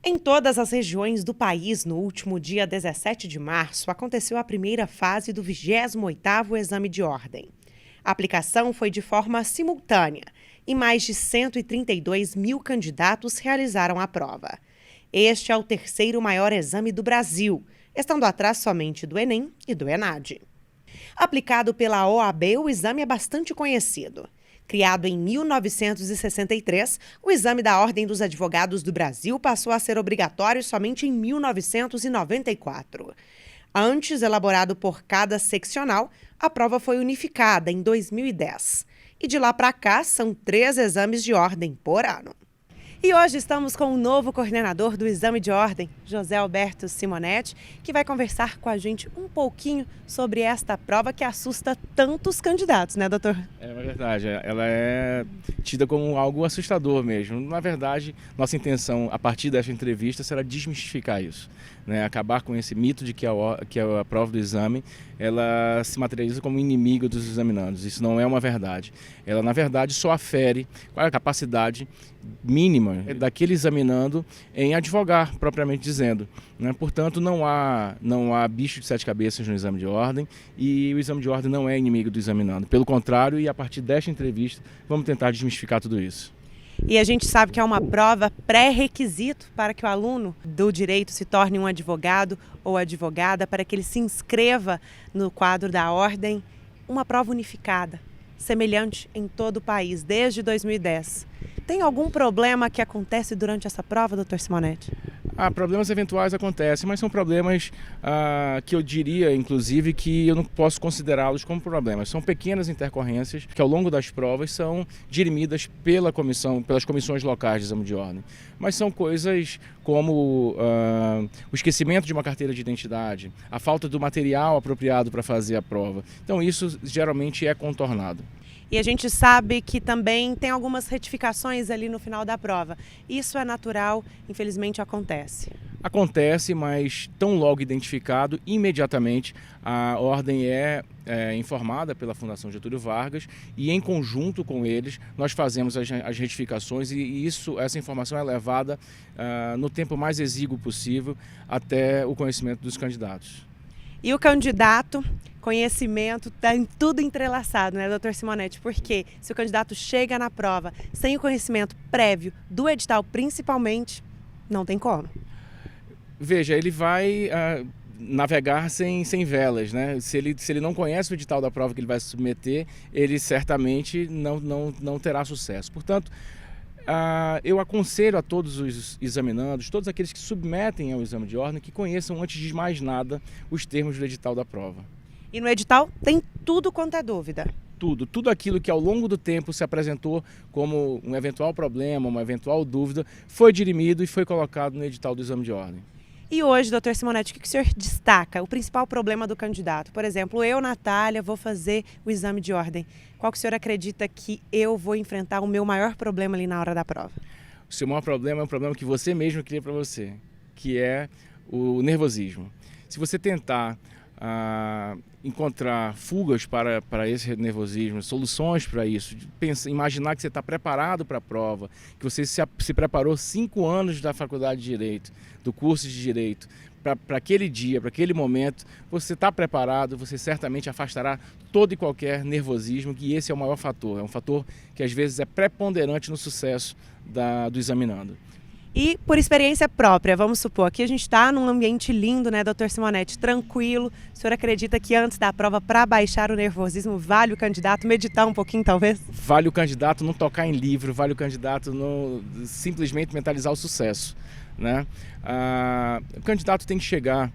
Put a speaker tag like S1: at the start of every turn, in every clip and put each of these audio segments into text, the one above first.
S1: Em todas as regiões do país, no último dia 17 de março, aconteceu a primeira fase do 28º Exame de Ordem. A aplicação foi de forma simultânea e mais de 132 mil candidatos realizaram a prova. Este é o terceiro maior exame do Brasil, estando atrás somente do Enem e do ENAD. Aplicado pela OAB, o exame é bastante conhecido. Criado em 1963, o exame da Ordem dos Advogados do Brasil passou a ser obrigatório somente em 1994. Antes, elaborado por cada seccional, a prova foi unificada em 2010. E de lá para cá, são 3 exames de ordem por ano. E hoje estamos com o novo coordenador do Exame de Ordem, José Alberto Simonetti, que vai conversar com a gente um pouquinho sobre esta prova que assusta tantos candidatos, né, doutor?
S2: É verdade, ela é tida como algo assustador mesmo. Na verdade, nossa intenção, a partir desta entrevista, será desmistificar isso, né? Acabar com esse mito de que a prova do exame ela se materializa como inimigo dos examinandos. Isso não é uma verdade. Ela, na verdade, só afere qual é a capacidade mínima daquele examinando em advogar, propriamente dizendo, né? Portanto, não há bicho de 7 cabeças no exame de ordem e o exame de ordem não é inimigo do examinando. Pelo contrário, e a partir desta entrevista, vamos tentar desmistificar tudo isso.
S1: E a gente sabe que é uma prova pré-requisito para que o aluno do direito se torne um advogado ou advogada, para que ele se inscreva no quadro da ordem, uma prova unificada, semelhante em todo o país, desde 2010. Tem algum problema que acontece durante essa prova, doutor Simonetti?
S2: Problemas eventuais acontecem, mas são problemas que eu diria, inclusive, que eu não posso considerá-los como problemas. São pequenas intercorrências que, ao longo das provas, são dirimidas pelas comissões locais de exame de ordem. Mas são coisas como o esquecimento de uma carteira de identidade, a falta do material apropriado para fazer a prova. Então, isso geralmente é contornado.
S1: E a gente sabe que também tem algumas retificações ali no final da prova. Isso é natural, infelizmente acontece.
S2: Acontece, mas tão logo identificado, imediatamente a ordem é informada pela Fundação Getúlio Vargas e em conjunto com eles nós fazemos as retificações e essa informação é levada no tempo mais exíguo possível até o conhecimento dos candidatos.
S1: E o candidato, conhecimento, está tudo entrelaçado, né, doutor Simonetti? Porque se o candidato chega na prova sem o conhecimento prévio do edital, principalmente, não tem como.
S2: Veja, ele vai navegar sem velas, né? Se ele não conhece o edital da prova que ele vai se submeter, ele certamente não terá sucesso. Portanto, eu aconselho a todos os examinandos, todos aqueles que submetem ao exame de ordem, que conheçam antes de mais nada os termos do edital da prova.
S1: E no edital tem tudo quanto é dúvida.
S2: Tudo aquilo que ao longo do tempo se apresentou como um eventual problema, uma eventual dúvida, foi dirimido e foi colocado no edital do exame de ordem.
S1: E hoje, doutor Simonetti, o que o senhor destaca? O principal problema do candidato? Por exemplo, eu, Natália, vou fazer o exame de ordem. Qual que o senhor acredita que eu vou enfrentar o meu maior problema ali na hora da prova?
S2: O seu maior problema é um problema que você mesmo cria para você, que é o nervosismo. Se você tentar encontrar fugas para esse nervosismo, soluções para isso, imaginar que você está preparado para a prova, que você se preparou 5 anos da faculdade de Direito, do curso de Direito, para aquele dia, para aquele momento, você está preparado, você certamente afastará todo e qualquer nervosismo, que esse é o maior fator, é um fator que às vezes é preponderante no sucesso do examinando.
S1: E por experiência própria, vamos supor, aqui a gente está num ambiente lindo, né, doutor Simonetti, tranquilo. O senhor acredita que antes da prova, para baixar o nervosismo, vale o candidato meditar um pouquinho, talvez?
S2: Vale o candidato não tocar em livro, vale o candidato não simplesmente mentalizar o sucesso, né? O candidato tem que chegar,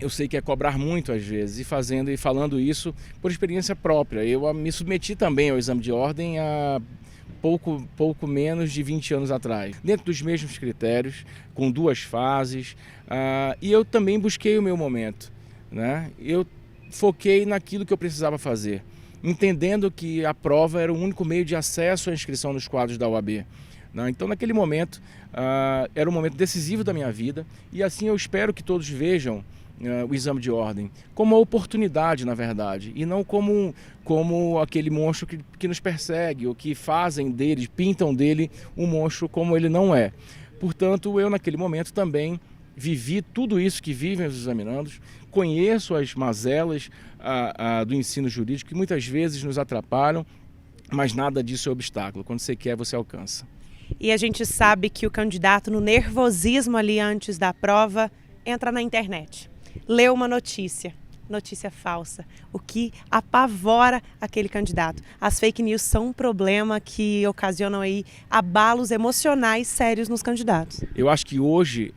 S2: eu sei que é cobrar muito às vezes, e falando isso por experiência própria. Eu me submeti também ao exame de ordem há pouco menos de 20 anos atrás, dentro dos mesmos critérios, com 2 fases, e eu também busquei o meu momento, né? Eu foquei naquilo que eu precisava fazer, entendendo que a prova era o único meio de acesso à inscrição nos quadros da OAB. Então, naquele momento, era um momento decisivo da minha vida e assim eu espero que todos vejam o exame de ordem como uma oportunidade, na verdade, e não como aquele monstro que nos persegue, ou que pintam dele um monstro como ele não é. Portanto, eu naquele momento também vivi tudo isso que vivem os examinandos, conheço as mazelas do ensino jurídico que muitas vezes nos atrapalham, mas nada disso é obstáculo. Quando você quer, você alcança.
S1: E a gente sabe que o candidato, no nervosismo ali antes da prova, entra na internet, lê uma notícia falsa, o que apavora aquele candidato. As fake news são um problema que ocasionam aí abalos emocionais sérios nos candidatos.
S2: Eu acho que hoje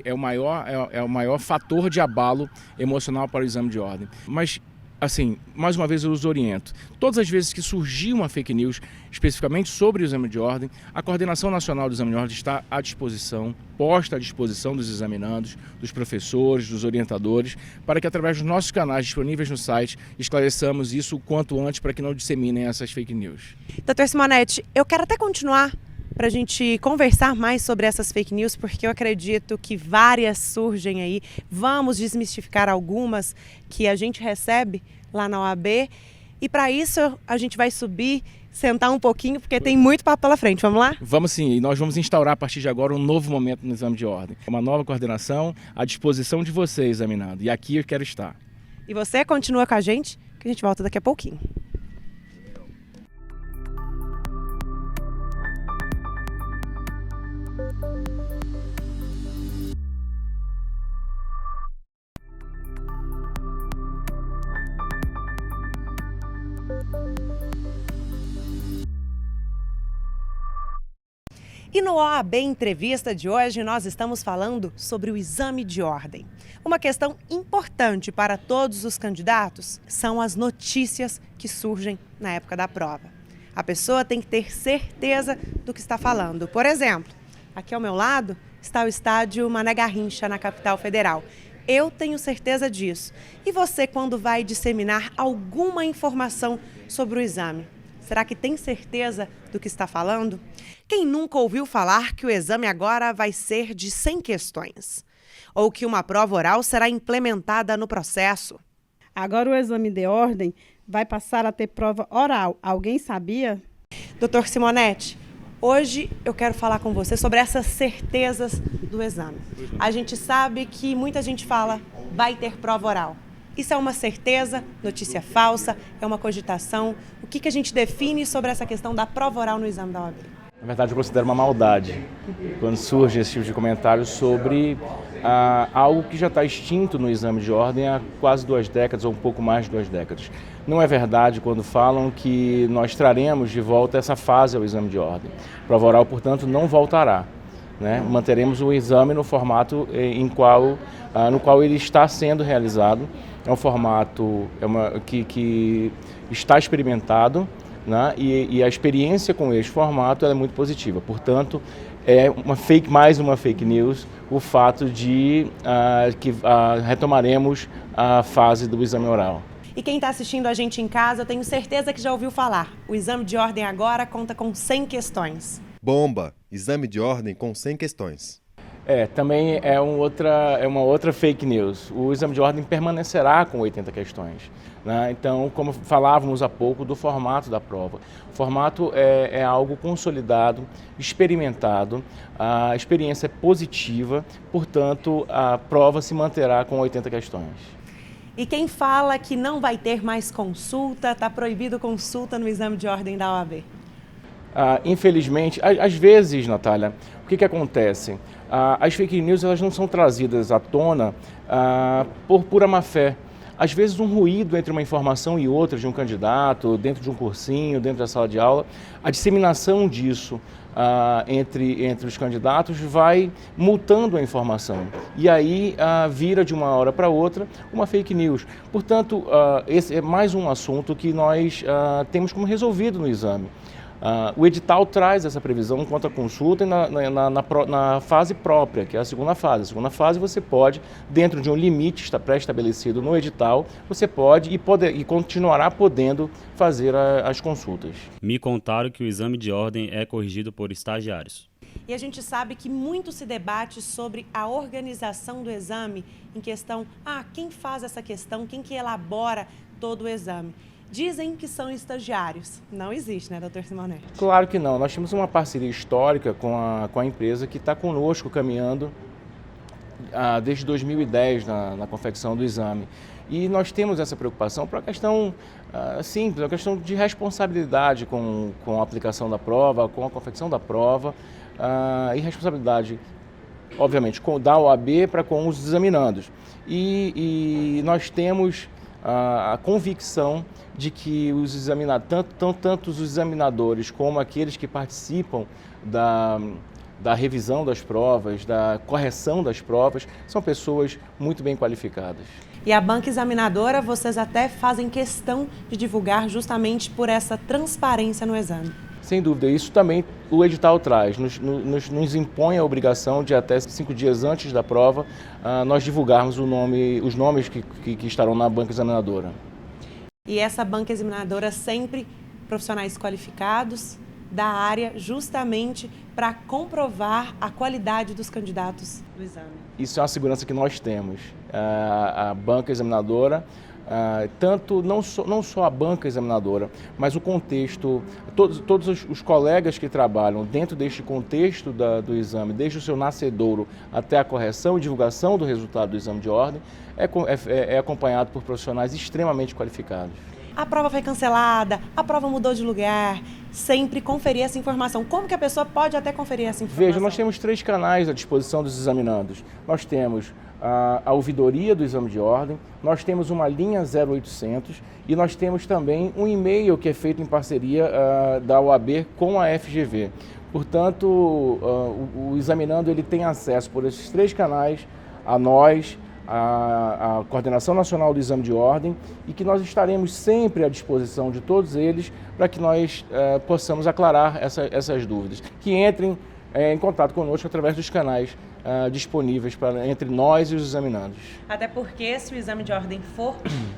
S2: é o maior fator de abalo emocional para o exame de ordem. Mas, assim, mais uma vez eu os oriento. Todas as vezes que surgir uma fake news, especificamente sobre o exame de ordem, a Coordenação Nacional do Exame de Ordem está à disposição, posta à disposição dos examinandos, dos professores, dos orientadores, para que através dos nossos canais disponíveis no site esclareçamos isso o quanto antes para que não disseminem essas fake news.
S1: Doutor Simonetti, eu quero até continuar para a gente conversar mais sobre essas fake news, porque eu acredito que várias surgem aí. Vamos desmistificar algumas que a gente recebe lá na OAB. E para isso a gente vai subir, sentar um pouquinho, porque tem muito papo pela frente. Vamos lá?
S2: Vamos sim, e nós vamos instaurar a partir de agora um novo momento no exame de ordem. Uma nova coordenação à disposição de você, examinando. E aqui eu quero estar.
S1: E você continua com a gente, que a gente volta daqui a pouquinho. E no OAB Entrevista de hoje nós estamos falando sobre o exame de ordem. Uma questão importante para todos os candidatos são as notícias que surgem na época da prova. A pessoa tem que ter certeza do que está falando. Por exemplo, aqui ao meu lado está o estádio Mané Garrincha, na capital federal. Eu tenho certeza disso. E você, quando vai disseminar alguma informação sobre o exame, será que tem certeza do que está falando? Quem nunca ouviu falar que o exame agora vai ser de 100 questões? Ou que uma prova oral será implementada no processo?
S3: Agora o exame de ordem vai passar a ter prova oral. Alguém sabia?
S1: Doutor Simonetti, hoje eu quero falar com você sobre essas certezas do exame. A gente sabe que muita gente fala, vai ter prova oral. Isso é uma certeza, notícia falsa, é uma cogitação? O que a gente define sobre essa questão da prova oral no exame da OAB?
S2: Na verdade, eu considero uma maldade quando surge esse tipo de comentário sobre algo que já está extinto no exame de ordem há quase 2 décadas ou um pouco mais de 2 décadas. Não é verdade quando falam que nós traremos de volta essa fase ao exame de ordem. A prova oral, portanto, não voltará. Né? Manteremos o exame no formato no qual ele está sendo realizado. É um formato que está experimentado, né? E a experiência com este formato é muito positiva. Portanto, é mais uma fake news o fato de que retomaremos a fase do exame oral.
S1: E quem está assistindo a gente em casa, eu tenho certeza que já ouviu falar. O exame de ordem agora conta com 100 questões.
S4: Bomba! Exame de ordem com 100 questões.
S2: Também é uma outra fake news. O exame de ordem permanecerá com 80 questões. Né? Então, como falávamos há pouco do formato da prova. O formato é algo consolidado, experimentado, a experiência é positiva, portanto, a prova se manterá com 80 questões.
S1: E quem fala que não vai ter mais consulta, está proibido consulta no exame de ordem da OAB?
S2: Infelizmente, às vezes, Natália, o que acontece? As fake news elas não são trazidas à tona por pura má-fé. Às vezes um ruído entre uma informação e outra de um candidato, dentro de um cursinho, dentro da sala de aula, a disseminação disso entre os candidatos vai multando a informação. E aí vira de uma hora para outra uma fake news. Portanto, esse é mais um assunto que nós temos como resolvido no exame. O edital traz essa previsão quanto à consulta na fase própria, que é a segunda fase. A segunda fase você pode, dentro de um limite pré-estabelecido no edital, você pode e continuará podendo fazer as consultas.
S5: Me contaram que o exame de ordem é corrigido por estagiários.
S1: E a gente sabe que muito se debate sobre a organização do exame em questão, quem faz essa questão, quem que elabora todo o exame. dizem que são estagiários. Não existe, né, doutor Simonetti?
S2: Claro que não. Nós temos uma parceria histórica com a empresa que está conosco caminhando desde 2010 na confecção do exame. E nós temos essa preocupação para a questão simples, a questão de responsabilidade com a aplicação da prova, com a confecção da prova e responsabilidade, obviamente, da OAB para com os examinandos. E nós temos a convicção de que os examinadores, tanto os examinadores como aqueles que participam da revisão das provas, da correção das provas, são pessoas muito bem qualificadas.
S1: E a banca examinadora, vocês até fazem questão de divulgar justamente por essa transparência no exame.
S2: Sem dúvida, isso também o edital traz, nos impõe a obrigação de até 5 dias antes da prova nós divulgarmos os nomes que estarão na banca examinadora.
S1: E essa banca examinadora sempre profissionais qualificados da área, justamente para comprovar a qualidade dos candidatos do exame.
S2: Isso é uma segurança que nós temos. A banca examinadora, não só a banca examinadora, mas o contexto, todos os colegas que trabalham dentro deste contexto do exame, desde o seu nascedouro até a correção e divulgação do resultado do exame de ordem, é acompanhado por profissionais extremamente qualificados.
S1: A prova foi cancelada, a prova mudou de lugar, sempre conferir essa informação. Como que a pessoa pode até conferir essa informação?
S2: Veja, nós temos 3 canais à disposição dos examinandos. Nós temos a ouvidoria do exame de ordem, nós temos uma linha 0800 e nós temos também um e-mail que é feito em parceria da OAB com a FGV. Portanto, o examinando ele tem acesso por esses 3 canais a nós, a Coordenação Nacional do Exame de Ordem, e que nós estaremos sempre à disposição de todos eles para que nós possamos aclarar essas dúvidas. Que entrem em contato conosco através dos canais disponíveis entre nós e os examinandos.
S1: Até porque se o exame de ordem for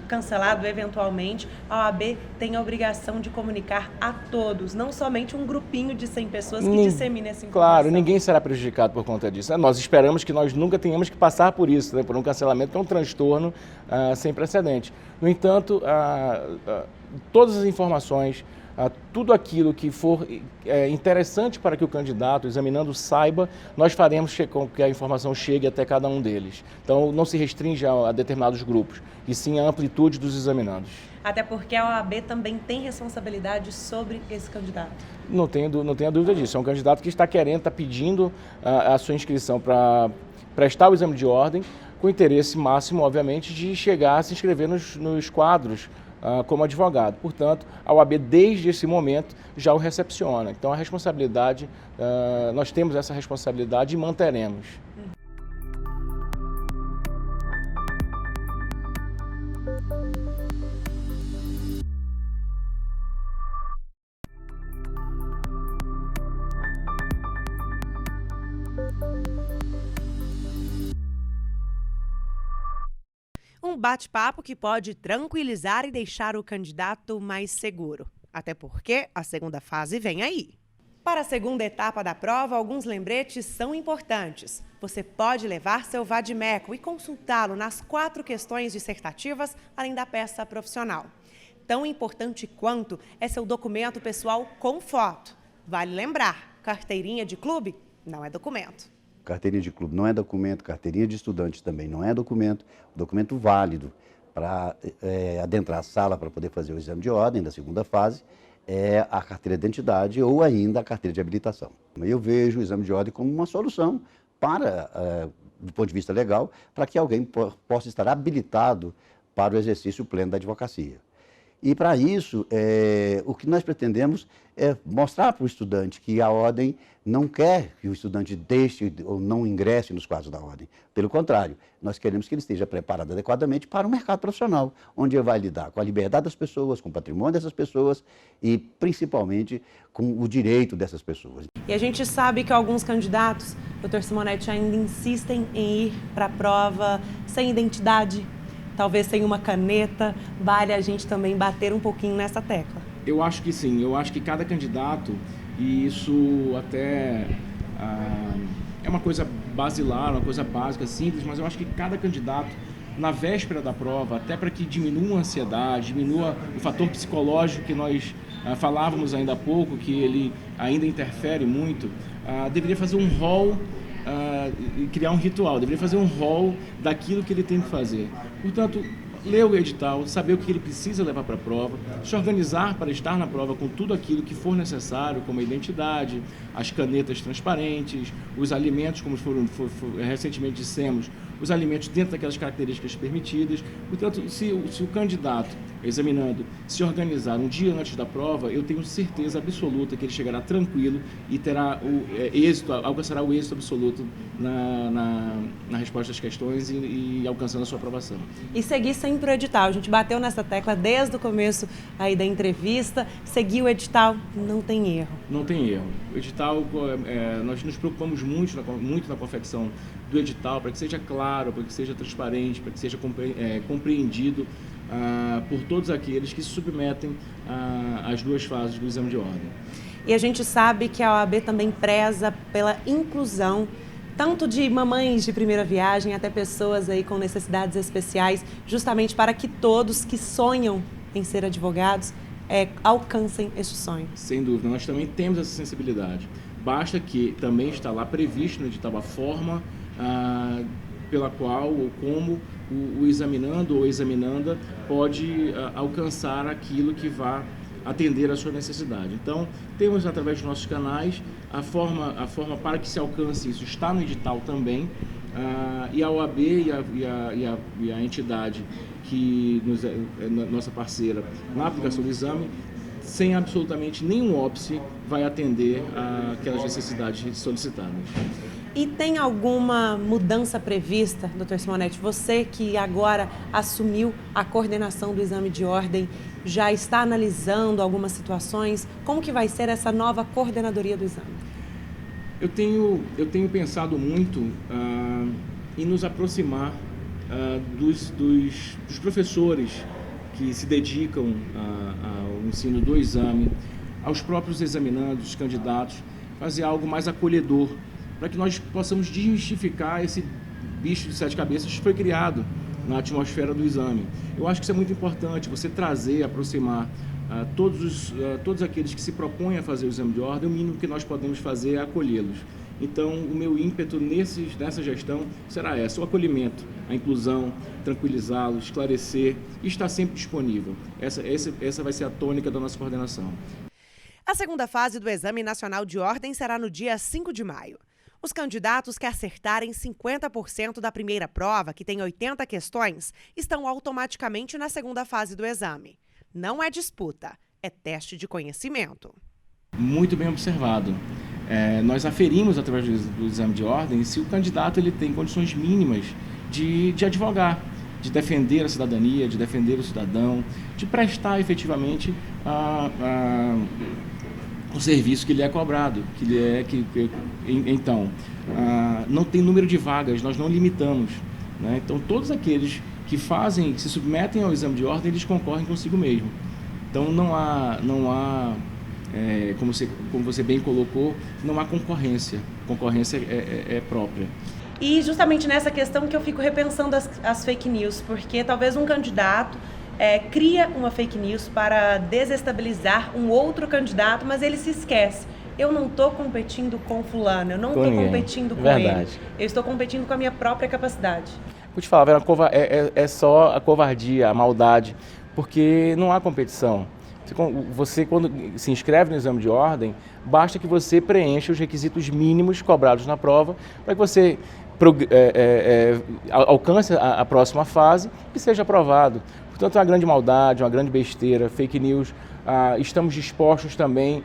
S1: cancelado eventualmente, a OAB tem a obrigação de comunicar a todos, não somente um grupinho de 100 pessoas que dissemina essa informação.
S2: Claro, ninguém será prejudicado por conta disso. Nós esperamos que nós nunca tenhamos que passar por isso, né, por um cancelamento, que é um transtorno sem precedente. No entanto, todas as informações, tudo aquilo que for interessante para que o candidato, o examinando, saiba, nós faremos com que a informação chegue até cada um deles. Então, não se restringe a determinados grupos, e sim a amplitude dos examinandos.
S1: Até porque a OAB também tem responsabilidade sobre esse candidato.
S2: Não tenha dúvida disso. É um candidato que está pedindo a sua inscrição para prestar o exame de ordem, com interesse máximo, obviamente, de chegar a se inscrever nos quadros como advogado. Portanto, a OAB, desde esse momento, já o recepciona. Então, a responsabilidade, nós temos essa responsabilidade e manteremos.
S1: Um bate-papo que pode tranquilizar e deixar o candidato mais seguro. Até porque a segunda fase vem aí. Para a segunda etapa da prova, alguns lembretes são importantes. Você pode levar seu vade-mecum e consultá-lo nas 4 questões dissertativas, além da peça profissional. Tão importante quanto é seu documento pessoal com foto. Vale lembrar, carteirinha de clube não é documento.
S6: Carteirinha de clube não é documento, carteirinha de estudante também não é documento. Documento válido para adentrar a sala para poder fazer o exame de ordem da segunda fase é a carteira de identidade ou ainda a carteira de habilitação. Eu vejo o exame de ordem como uma solução para, do ponto de vista legal, para que alguém possa estar habilitado para o exercício pleno da advocacia. E para isso, o que nós pretendemos é mostrar para o estudante que a ordem não quer que o estudante deixe ou não ingresse nos quadros da ordem. Pelo contrário, nós queremos que ele esteja preparado adequadamente para o mercado profissional, onde ele vai lidar com a liberdade das pessoas, com o patrimônio dessas pessoas e, principalmente, com o direito dessas pessoas.
S1: E a gente sabe que alguns candidatos, doutor Simonetti, ainda insistem em ir para a prova sem identidade, talvez sem uma caneta. Vale a gente também bater um pouquinho nessa tecla.
S2: Eu acho que sim, eu acho que cada candidato, e isso até é uma coisa basilar, uma coisa básica, simples, mas eu acho que cada candidato na véspera da prova, até para que diminua a ansiedade, diminua o fator psicológico que nós falávamos ainda há pouco, que ele ainda interfere muito, deveria fazer um rol e criar um ritual, deveria fazer um rol daquilo que ele tem que fazer. Portanto, ler o edital, saber o que ele precisa levar para a prova, se organizar para estar na prova com tudo aquilo que for necessário, como a identidade, as canetas transparentes, os alimentos, como recentemente dissemos, os alimentos dentro daquelas características permitidas. Portanto, se o candidato, examinando, se organizar um dia antes da prova, eu tenho certeza absoluta que ele chegará tranquilo e terá alcançará o êxito absoluto na resposta às questões e alcançando a sua aprovação.
S1: E seguir sempre o edital. A gente bateu nessa tecla desde o começo aí da entrevista. Seguir o edital, não tem erro.
S2: Não tem erro. O edital, nós nos preocupamos muito na confecção do edital, para que seja claro, para que seja transparente, para que seja compreendido por todos aqueles que se submetem às duas fases do exame de ordem.
S1: E a gente sabe que a OAB também preza pela inclusão, tanto de mamães de primeira viagem até pessoas aí com necessidades especiais, justamente para que todos que sonham em ser advogados alcancem este sonho.
S2: Sem dúvida, nós também temos essa sensibilidade. Basta que também está lá previsto no edital a forma pela qual ou como o examinando ou examinanda pode alcançar aquilo que vá atender a sua necessidade. Então, temos através dos nossos canais a forma para que se alcance isso está no edital também, e a OAB e a entidade que é nossa parceira na aplicação do exame, sem absolutamente nenhum óbice, vai atender aquelas necessidades solicitadas.
S1: E tem alguma mudança prevista, doutor Simonetti? Você que agora assumiu a coordenação do exame de ordem, já está analisando algumas situações? Como que vai ser essa nova coordenadoria do exame?
S2: Eu tenho pensado muito em nos aproximar dos professores que se dedicam ao ensino do exame, aos próprios examinandos, os candidatos, fazer algo mais acolhedor, para que nós possamos desmistificar esse bicho de sete cabeças que foi criado na atmosfera do exame. Eu acho que isso é muito importante, você trazer, aproximar todos aqueles que se propõem a fazer o exame de ordem. O mínimo que nós podemos fazer é acolhê-los. Então, o meu ímpeto nessa gestão será o acolhimento, a inclusão, tranquilizá-los, esclarecer e estar sempre disponível. Essa vai ser a tônica da nossa coordenação.
S1: A segunda fase do Exame Nacional de Ordem será no dia 5 de maio. Os candidatos que acertarem 50% da primeira prova, que tem 80 questões, estão automaticamente na segunda fase do exame. Não é disputa, é teste de conhecimento.
S2: Muito bem observado. Nós aferimos através do exame de ordem se o candidato ele tem condições mínimas de advogar, de defender a cidadania, de defender o cidadão, de prestar efetivamente o serviço que lhe é cobrado, então, não tem número de vagas, nós não limitamos, né? Então, todos aqueles que se submetem ao exame de ordem, eles concorrem consigo mesmo. Então, não há como você bem colocou, não há concorrência é própria.
S1: E justamente nessa questão que eu fico repensando as fake news, porque talvez um candidato cria uma fake news para desestabilizar um outro candidato, mas ele se esquece. Eu não estou competindo com fulano, eu não estou competindo com ele. Eu estou competindo com a minha própria capacidade.
S2: Vou te falar, Vera, é só a covardia, a maldade, porque não há competição. Você, quando se inscreve no exame de ordem, basta que você preencha os requisitos mínimos cobrados na prova para que você alcance a próxima fase e seja aprovado. Portanto, é uma grande maldade, uma grande besteira, fake news. Estamos dispostos também,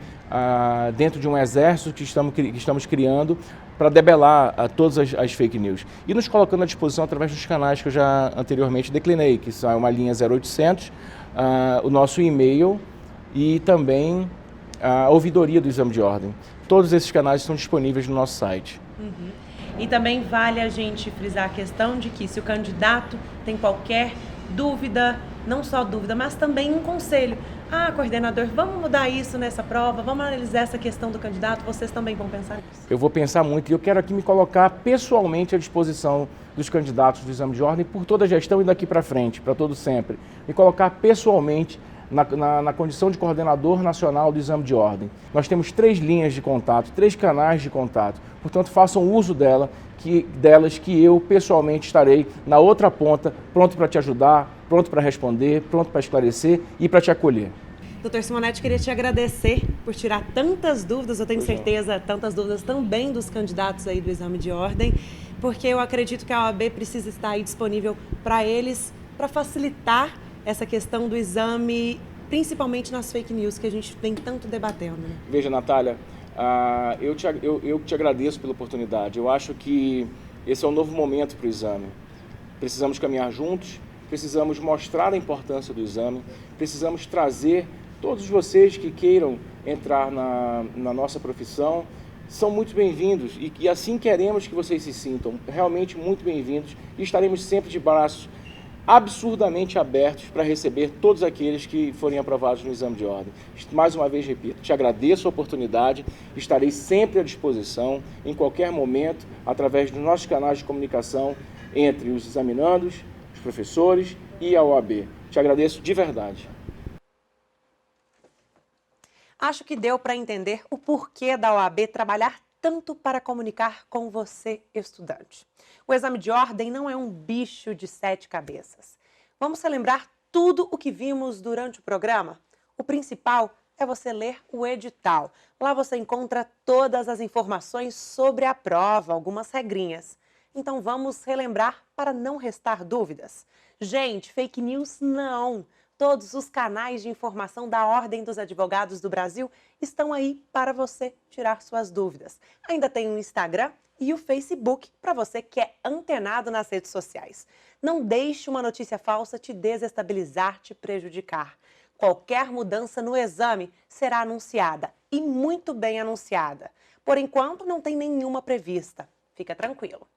S2: dentro de um exército que estamos criando, para debelar todas as fake news. E nos colocando à disposição através dos canais que eu já anteriormente declinei, que são uma linha 0800, o nosso e-mail e também a ouvidoria do exame de ordem. Todos esses canais estão disponíveis no nosso site.
S1: Uhum. E também vale a gente frisar a questão de que se o candidato tem qualquer dúvida, não só dúvida, mas também um conselho. Coordenador, vamos mudar isso nessa prova, vamos analisar essa questão do candidato, vocês também vão pensar nisso?
S2: Eu vou pensar muito e eu quero aqui me colocar pessoalmente à disposição dos candidatos do exame de ordem por toda a gestão e daqui para frente, para todo sempre. Me colocar pessoalmente na condição de coordenador nacional do exame de ordem. Nós temos 3 linhas de contato, 3 canais de contato, portanto façam uso delas que eu pessoalmente estarei na outra ponta, pronto para te ajudar, pronto para responder, pronto para esclarecer e para te acolher.
S1: Doutor Simonetti, queria te agradecer por tirar tantas dúvidas, eu tenho certeza, tantas dúvidas também dos candidatos aí do exame de ordem, porque eu acredito que a OAB precisa estar aí disponível para eles, para facilitar essa questão do exame, principalmente nas fake news que a gente vem tanto debatendo. Né?
S2: Veja, Natália, eu te agradeço pela oportunidade. Eu acho que esse é um novo momento para o exame. Precisamos caminhar juntos, precisamos mostrar a importância do exame, precisamos trazer todos vocês que queiram entrar na nossa profissão, são muito bem-vindos e assim queremos que vocês se sintam realmente muito bem-vindos e estaremos sempre de braços absurdamente abertos para receber todos aqueles que forem aprovados no exame de ordem. Mais uma vez, repito, te agradeço a oportunidade, estarei sempre à disposição, em qualquer momento, através dos nossos canais de comunicação entre os examinandos, os professores e a OAB. Te agradeço de verdade.
S1: Acho que deu para entender o porquê da OAB trabalhar tanto para comunicar com você, estudante. O exame de ordem não é um bicho de 7 cabeças. Vamos relembrar tudo o que vimos durante o programa? O principal é você ler o edital. Lá você encontra todas as informações sobre a prova, algumas regrinhas. Então vamos relembrar para não restar dúvidas. Gente, fake news não! Todos os canais de informação da Ordem dos Advogados do Brasil estão aí para você tirar suas dúvidas. Ainda tem o Instagram e o Facebook para você que é antenado nas redes sociais. Não deixe uma notícia falsa te desestabilizar, te prejudicar. Qualquer mudança no exame será anunciada e muito bem anunciada. Por enquanto, não tem nenhuma prevista. Fica tranquilo.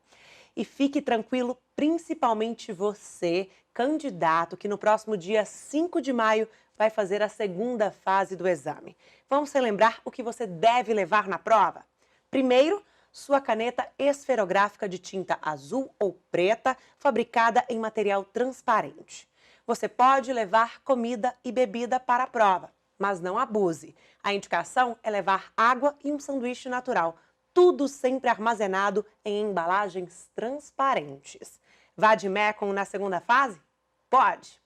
S1: E fique tranquilo, principalmente você, candidato, que no próximo dia 5 de maio vai fazer a segunda fase do exame. Vamos relembrar o que você deve levar na prova? Primeiro, sua caneta esferográfica de tinta azul ou preta, fabricada em material transparente. Você pode levar comida e bebida para a prova, mas não abuse. A indicação é levar água e um sanduíche natural. Tudo sempre armazenado em embalagens transparentes. Vá de Mecon na segunda fase? Pode!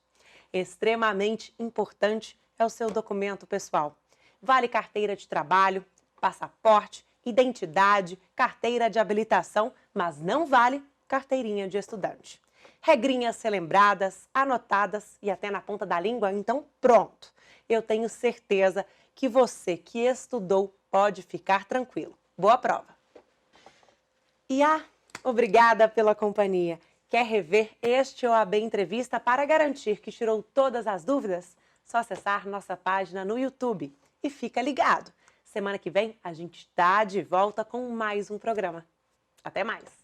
S1: Extremamente importante é o seu documento pessoal. Vale carteira de trabalho, passaporte, identidade, carteira de habilitação, mas não vale carteirinha de estudante. Regrinhas relembradas, anotadas e até na ponta da língua, então pronto! Eu tenho certeza que você que estudou pode ficar tranquilo. Boa prova! E obrigada pela companhia. Quer rever este OAB Entrevista para garantir que tirou todas as dúvidas? Só acessar nossa página no YouTube. E fica ligado. Semana que vem a gente está de volta com mais um programa. Até mais!